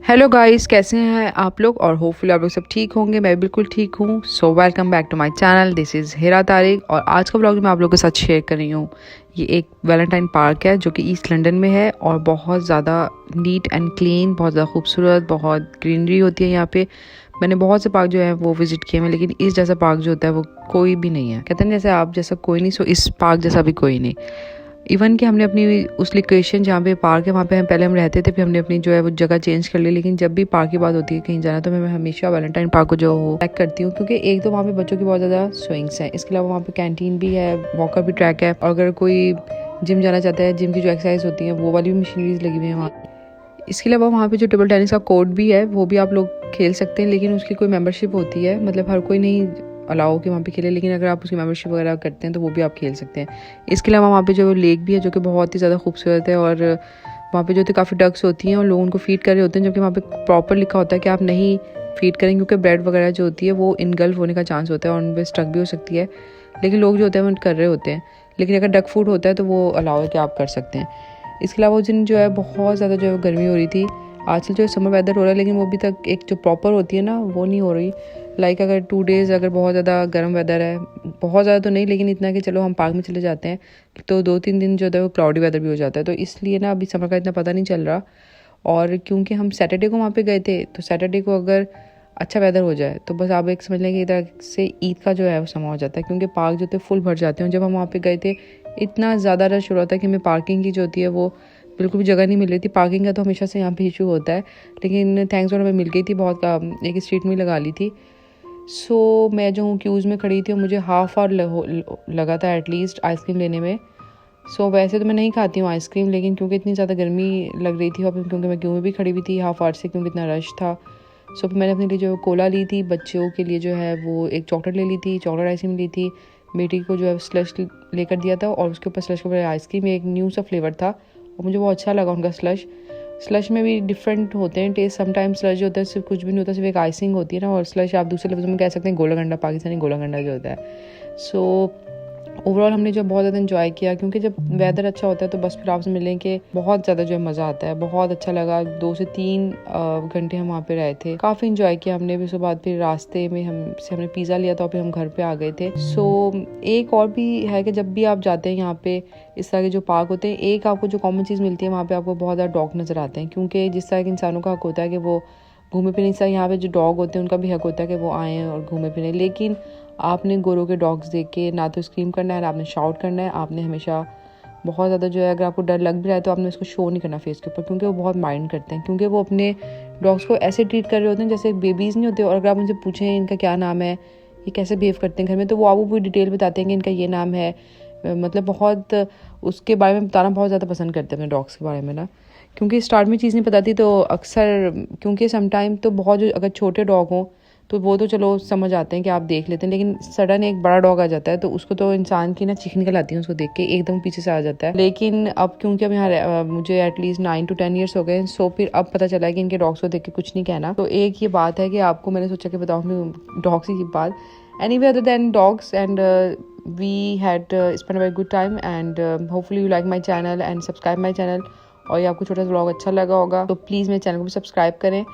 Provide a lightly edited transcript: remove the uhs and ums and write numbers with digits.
Hello guys, कैसे हैं आप लोग। और होपफुली आप लोग सब ठीक होंगे। मैं बिल्कुल ठीक हूँ। So welcome back to my channel. This is Hira Tariq और आज का ब्लॉग मैं आप लोगों के साथ शेयर कर रही हूँ। ये एक वैलेंटाइन पार्क है जो कि ईस्ट लंदन में है और बहुत ज़्यादा नीट एंड क्लीन, बहुत ज़्यादा खूबसूरत, बहुत ग्रीनरी होती है यहाँ पे। मैंने बहुत से पार्क जो है वो विजिट किए हैं, लेकिन इस जैसा पार्क जो होता है वो कोई भी नहीं है। कहते हैं जैसे आप जैसा कोई नहीं, सो इस पार्क जैसा भी कोई नहीं। इवन कि हमने अपनी उस लोकेशन जहाँ पे पार्क है वहाँ पे पहले हम रहते थे, फिर हमने अपनी जो है वो जगह चेंज कर ली। लेकिन जब भी पार्क की बात होती है कहीं जाना, तो मैं हमेशा वैलेंटाइन पार्क को जो ट्रैक करती हूँ, क्योंकि एक तो वहाँ पे बच्चों की बहुत ज़्यादा स्विंग्स हैं, इसके अलावा वहाँ पे कैंटीन भी है, वॉकर भी ट्रैक है, और अगर कोई जिम जाना चाहता है, जिम की जो एक्सरसाइज होती है वो वाली भी मशीनरीज लगी हुई है वहाँ। इसके अलावा वहाँ पे जो टेबल टेनिस का कोर्ट भी है वो भी आप लोग खेल सकते हैं, लेकिन उसकी कोई मेंबरशिप होती है। मतलब हर कोई नहीं अलाउ कि वहाँ पे खेले, लेकिन अगर आप उसकी मेंबरशिप वगैरह करते हैं तो वो भी आप खेल सकते हैं। इसके अलावा वहाँ पे जो लेक भी है जो कि बहुत ही ज़्यादा खूबसूरत है, और वहाँ पे जो होती है काफ़ी डक्स होती हैं और लोग उनको फीड कर रहे होते हैं, जबकि वहाँ पे प्रॉपर लिखा होता है कि आप नहीं फीड करें, क्योंकि ब्रेड वगैरह जो होती है वो इनगल्फ होने का चांस होता है और उन पर स्टक भी हो सकती है। लेकिन लोग जो होते हैं वो कर रहे होते हैं, लेकिन अगर डक फूड होता है तो वो अलाउ है कि आप कर सकते हैं। इसके अलावा उस दिन जो है बहुत ज़्यादा जो है गर्मी हो रही थी। आजकल जो समर वेदर हो रहा है, लेकिन वो अभी तक एक जो प्रॉपर होती है ना वो नहीं हो रही। लाइक अगर 2 डेज़ अगर बहुत ज़्यादा गर्म वेदर है, बहुत ज़्यादा तो नहीं, लेकिन इतना कि चलो हम पार्क में चले जाते हैं, तो 2-3 दिन जो है वो क्लाउडी वेदर भी हो जाता है। तो इसलिए ना अभी समर का इतना पता नहीं चल रहा। और क्योंकि हम सैटरडे को वहाँ पे गए थे, तो सैटरडे को अगर अच्छा वेदर हो जाए तो बस आप एक समझ लें कि इधर से ईद का जो है वो समा हो जाता है, क्योंकि पार्क जो थे फुल भर जाते हैं। जब हम वहाँ पे गए थे इतना ज़्यादा रश हो रहा था कि हमें पार्किंग की जो होती है वो बिल्कुल भी जगह नहीं मिल रही थी। पार्किंग का तो हमेशा से यहाँ पे इशू होता है, लेकिन थैंक्स गॉड हमें मिल गई थी, बहुत एक स्ट्रीट में लगा ली थी। सो मैं जो हूँ क्यूज़ में खड़ी थी और मुझे हाफ आवर लगा था एटलीस्ट आइसक्रीम लेने में। सो वैसे तो मैं नहीं खाती हूँ आइसक्रीम, लेकिन क्योंकि इतनी ज़्यादा गर्मी लग रही थी और क्योंकि मैं क्यू में भी खड़ी हुई थी हाफ आवर से, क्योंकि इतना रश था। सो मैंने अपने लिए जो कोला ली थी, बच्चों के लिए जो है वो एक चॉकलेट ले ली थी, चॉकलेट आइसक्रीम ली थी, बेटी को जो है स्लश लेकर दिया था, और उसके ऊपर स्लश के ऊपर आइसक्रीम, एक न्यू सा फ्लेवर था और मुझे बहुत अच्छा लगा उनका स्लश में भी डिफरेंट होते हैं टेस्ट। समटाइम्स स्लश जो होता है सिर्फ कुछ भी नहीं होता, सिर्फ एक आइसिंग होती है ना, और स्लश आप दूसरे लफ्ज़ों में कह सकते हैं गोला गंडा, पाकिस्तानी गोला गंडा जो होता है। सो ओवरऑल हमने जो बहुत ज़्यादा इन्जॉय किया, क्योंकि जब वेदर अच्छा होता है तो बस फिर आपसे मिलने के बहुत ज़्यादा जो है मज़ा आता है। बहुत अच्छा लगा। 2 से 3 घंटे हम वहाँ पे रहे थे, काफ़ी इन्जॉय किया हमने भी। उसके बाद फिर रास्ते में हमने पिज़्ज़ा लिया था और फिर हम घर पे आ गए थे। सो एक और भी है कि जब भी आप जाते हैं यहाँ पे इस तरह के जो पार्क होते हैं, एक आपको जो कॉमन चीज़ मिलती है वहाँ पे, आपको बहुत ज़्यादा डॉग नज़र आते हैं, क्योंकि जिस तरह के इंसानों का हक होता है कि वो घूमे फिरे, इस तरह यहाँ पे जो डॉग होते हैं उनका भी हक होता है कि वो आएँ और घूमे फिरें। लेकिन आपने गोरों के डॉग्स देख के ना तो स्क्रीम करना है ना आपने शाउट करना है। आपने हमेशा बहुत ज़्यादा जो है, अगर आपको डर लग भी रहा है तो आपने उसको शो नहीं करना फेस के ऊपर, क्योंकि वो बहुत माइंड करते हैं, क्योंकि वो अपने डॉग्स को ऐसे ट्रीट कर रहे होते हैं जैसे बेबीज़ नहीं होते। और अगर आप उनसे पूछें इनका क्या नाम है, ये कैसे बिहेव करते हैं घर में, तो वो आपको पूरी डिटेल बताते हैं कि इनका ये नाम है। मतलब बहुत उसके बारे में बताना बहुत ज़्यादा पसंद करते हैं अपने डॉग्स के बारे में ना, क्योंकि स्टार्ट में चीज़ नहीं पता थी। तो अक्सर क्योंकि समटाइम तो बहुत जो अगर छोटे डॉग हों तो वो तो चलो समझ आते हैं कि आप देख लेते हैं, लेकिन सडन एक बड़ा डॉग आ जाता है तो उसको तो इंसान की ना चीख निकल आती है उसको देख के, एकदम पीछे से आ जाता है। लेकिन अब क्योंकि अब यहाँ मुझे एटलीस्ट 9 to 10 ईयर्स हो गए, सो फिर अब पता चला है कि इनके डॉग्स को देख के कुछ नहीं कहना। तो एक ये बात है कि आपको मैंने सोचा कि बताऊँ डॉग्स की बात। Anyway, other than dogs, and we had spent a very good time, and hopefully you like my channel and subscribe my channel। और ये आपको छोटा सा व्लॉग अच्छा लगा होगा तो प्लीज़ मेरे चैनल को भी सब्सक्राइब करें